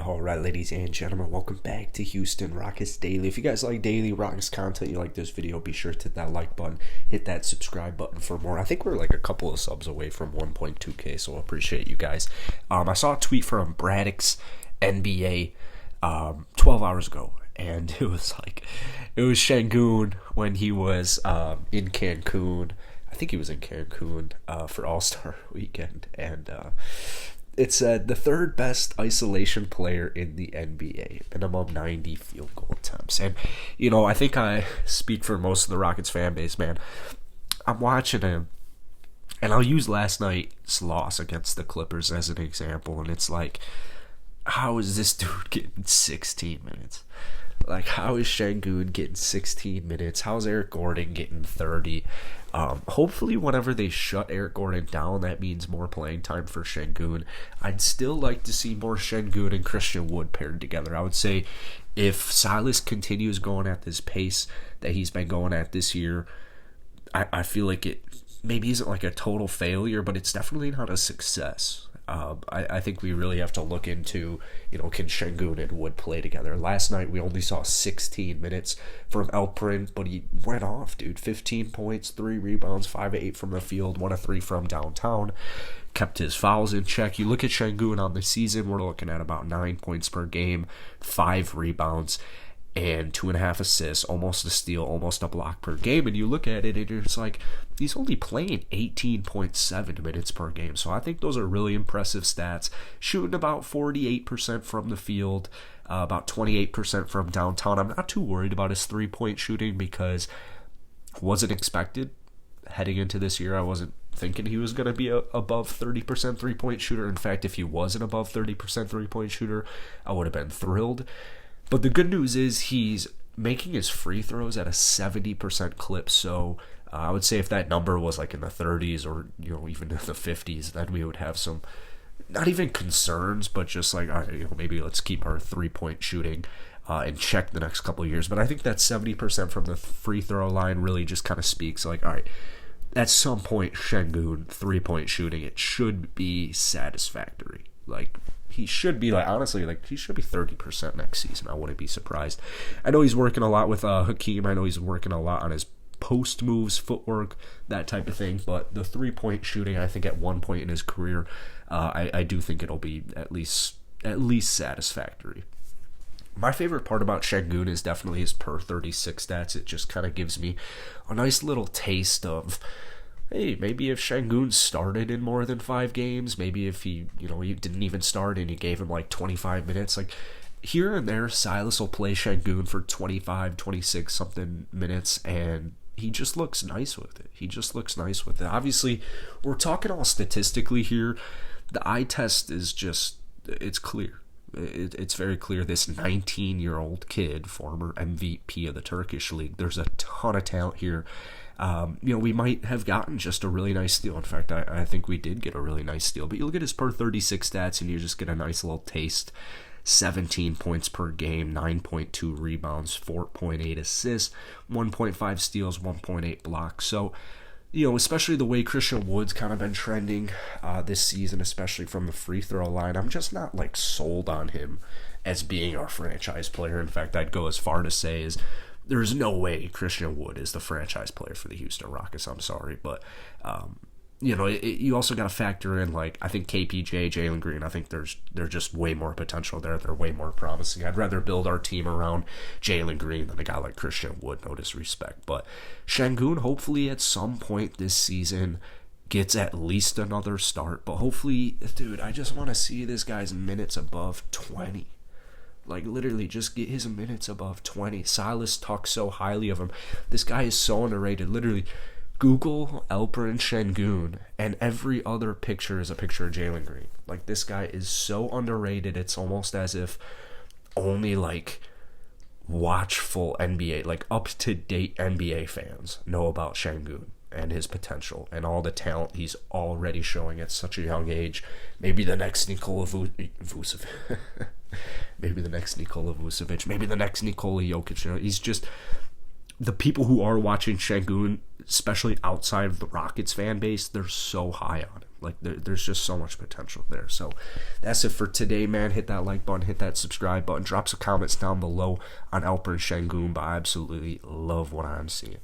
All right, ladies and gentlemen, welcome back to Houston Rockets Daily. If you guys like daily Rockets content, you like this video, be sure to hit that like button, hit that subscribe button for more. I think we're like a couple of subs away from 1.2K, so I appreciate you guys. I saw a tweet from Braddock's NBA 12 hours ago, and it was Sengun when he was in Cancun. I think he was in Cancun for All-Star Weekend, and it said the third best isolation player in the NBA, minimum 90 field goal attempts. And, I think I speak for most of the Rockets fan base, man. I'm watching him, and I'll use last night's loss against the Clippers as an example, and it's like, how is this dude getting 16 minutes? Like, how is Sengun getting 16 minutes? How's Eric Gordon getting 30? Hopefully, whenever they shut Eric Gordon down, that means more playing time for Sengun. I'd still like to see more Sengun and Christian Wood paired together. I would say if Silas continues going at this pace that he's been going at this year, I feel like it maybe isn't like a total failure, but it's definitely not a success. I think we really have to look into, can Sengun and Wood play together? Last night we only saw 16 minutes from Alperen, but he went off, dude. 15 points, 3 rebounds, 5 of 8 from the field, 1 of 3 from downtown. Kept his fouls in check. You look at Sengun on the season, we're looking at about 9 points per game, 5 rebounds, and 2.5 assists, almost a steal, almost a block per game. And you look at it and it's like, he's only playing 18.7 minutes per game. So I think those are really impressive stats. Shooting about 48% from the field, about 28% from downtown. I'm not too worried about his three-point shooting because wasn't expected heading into this year. I wasn't thinking he was going to be above 30% three-point shooter. In fact, if he was an above 30% three-point shooter, I would have been thrilled. But the good news is he's making his free throws at a 70% clip. So I would say if that number was like in the 30s or even in the 50s, then we would have some, not even concerns, but just like, all right, maybe let's keep our three-point shooting in check the next couple of years. But I think that 70% from the free throw line really just kind of speaks like, all right, at some point, Sengun three-point shooting, it should be satisfactory. Like, he should be, he should be 30% next season. I wouldn't be surprised. I know he's working a lot with Hakeem. I know he's working a lot on his post moves, footwork, that type of thing. But the three-point shooting, I think at one point in his career, I do think it'll be at least satisfactory. My favorite part about Sengun is definitely his per 36 stats. It just kind of gives me a nice little taste of, hey, maybe if Sengun started in more than 5 games, maybe if he didn't even start and you gave him like 25 minutes, like here and there, Silas will play Sengun for 25, 26 something minutes, and he just looks nice with it. Obviously, we're talking all statistically here. The eye test is just, it's clear. It's very clear this 19-year-old kid, former MVP of the Turkish League, there's a ton of talent here. We might have gotten just a really nice steal. In fact, I think we did get a really nice steal. But you look at his per 36 stats and you just get a nice little taste. 17 points per game, 9.2 rebounds, 4.8 assists, 1.5 steals, 1.8 blocks. So, especially the way Christian Wood's kind of been trending this season, especially from the free throw line, I'm just not like sold on him as being our franchise player. In fact, I'd go as far to say is there's no way Christian Wood is the franchise player for the Houston Rockets. I'm sorry, but you also got to factor in, like, I think KPJ, Jalen Green, I think there's just way more potential there. They're way more promising. I'd rather build our team around Jalen Green than a guy like Christian Wood, no disrespect. But Sengun, hopefully at some point this season, gets at least another start. But hopefully, dude, I just want to see this guy's minutes above 20. Like, literally, just get his minutes above 20. Silas talks so highly of him. This guy is so underrated. Literally, Google Alperen Sengun, and every other picture is a picture of Jalen Green. Like, this guy is so underrated, it's almost as if only, like, watchful NBA, like, up-to-date NBA fans know about Sengun and his potential and all the talent he's already showing at such a young age. Maybe the next Nikola Vucevic. Maybe the next Nikola Vucevic. Maybe the next Nikola Jokic. He's just, the people who are watching Sengun, especially outside of the Rockets fan base, they're so high on him. Like, there's just so much potential there. So that's it for today, man. Hit that like button, hit that subscribe button, drop some comments down below on Alperen Sengun, but I absolutely love what I'm seeing.